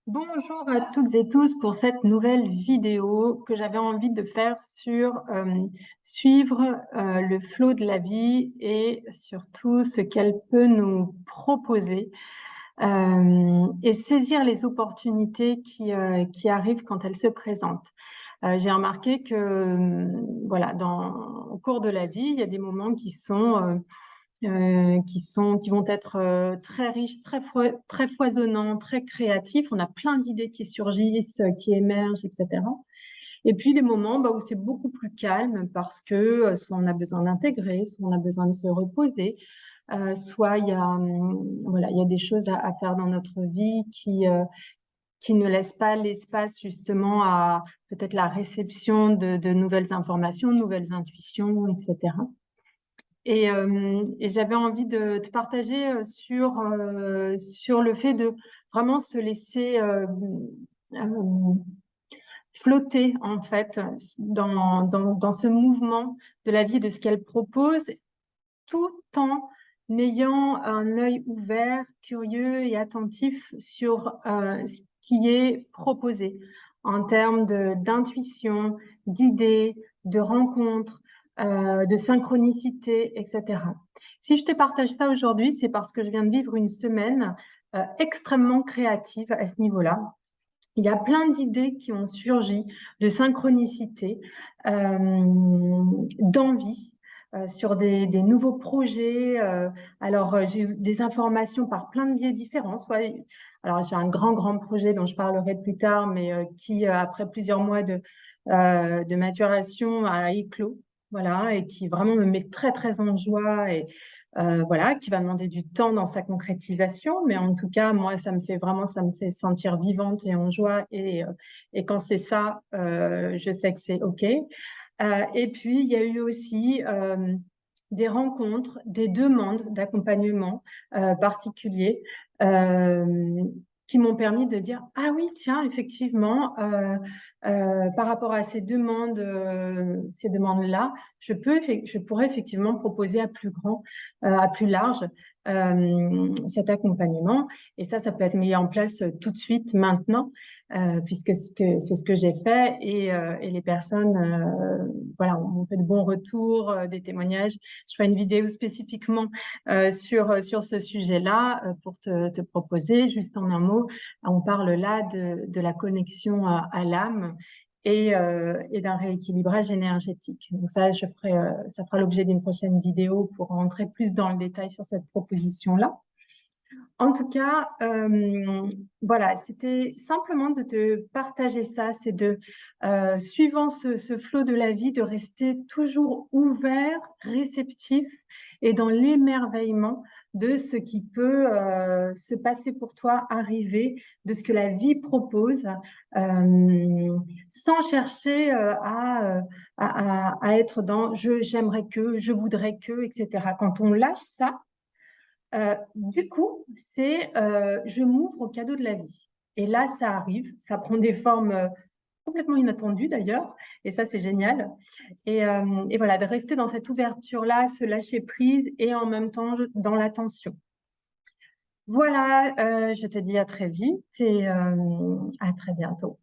Bonjour à toutes et tous pour cette nouvelle vidéo que j'avais envie de faire sur suivre le flot de la vie et surtout ce qu'elle peut nous proposer et saisir les opportunités qui arrivent quand elles se présentent. J'ai remarqué que voilà, au cours de la vie, il y a des moments qui vont être très riches, très foisonnants, très créatifs. On a plein d'idées qui surgissent, qui émergent, etc. Et puis des moments où c'est beaucoup plus calme parce que soit on a besoin d'intégrer, soit on a besoin de se reposer, soit voilà, il y a des choses à faire dans notre vie qui ne laissent pas l'espace justement à peut-être la réception de nouvelles informations, de nouvelles intuitions, etc. Et j'avais envie de te partager sur le fait de vraiment se laisser euh, flotter en fait dans ce mouvement de la vie, de ce qu'elle propose, tout en ayant un œil ouvert, curieux et attentif sur ce qui est proposé en termes d'intuition, d'idées, de rencontres, de synchronicité, etc. Si je te partage ça aujourd'hui, c'est parce que je viens de vivre une semaine extrêmement créative à ce niveau-là. Il y a plein d'idées qui ont surgi, de synchronicité, d'envie sur des nouveaux projets. Alors, j'ai eu des informations par plein de biais différents. Alors, j'ai un grand projet dont je parlerai plus tard, mais qui, après plusieurs mois de maturation, a éclos. Voilà, et qui vraiment me met très en joie et voilà, qui va demander du temps dans sa concrétisation, mais en tout cas, moi, ça me fait sentir vivante et en joie. Et quand c'est ça, je sais que c'est OK. Et puis, il y a eu aussi des rencontres, des demandes d'accompagnement particuliers euh, qui m'ont permis de dire, ah oui, tiens, effectivement, par rapport à ces demandes-là, je pourrais effectivement proposer à plus grand, à plus large, cet accompagnement. Et ça peut être mis en place tout de suite, maintenant, puisque c'est ce que j'ai fait et les personnes, voilà, ont fait de bons retours, des témoignages. Je ferai une vidéo spécifiquement sur ce sujet-là pour te proposer, juste en un mot, on parle là de la connexion à l'âme et d'un rééquilibrage énergétique. Donc ça fera l'objet d'une prochaine vidéo pour rentrer plus dans le détail sur cette proposition-là. En tout cas, voilà, c'était simplement de te partager ça, c'est suivant ce flot de la vie, de rester toujours ouvert, réceptif et dans l'émerveillement de ce qui peut se passer pour toi, arriver, de ce que la vie propose, sans chercher à être dans j'aimerais que, je voudrais que, etc. Quand on lâche ça, du coup, je m'ouvre au cadeau de la vie. Et là, ça arrive, ça prend des formes complètement inattendues d'ailleurs, et ça, c'est génial. Et voilà, de rester dans cette ouverture-là, se lâcher prise et en même temps dans l'attention. Voilà, je te dis à très vite et à très bientôt.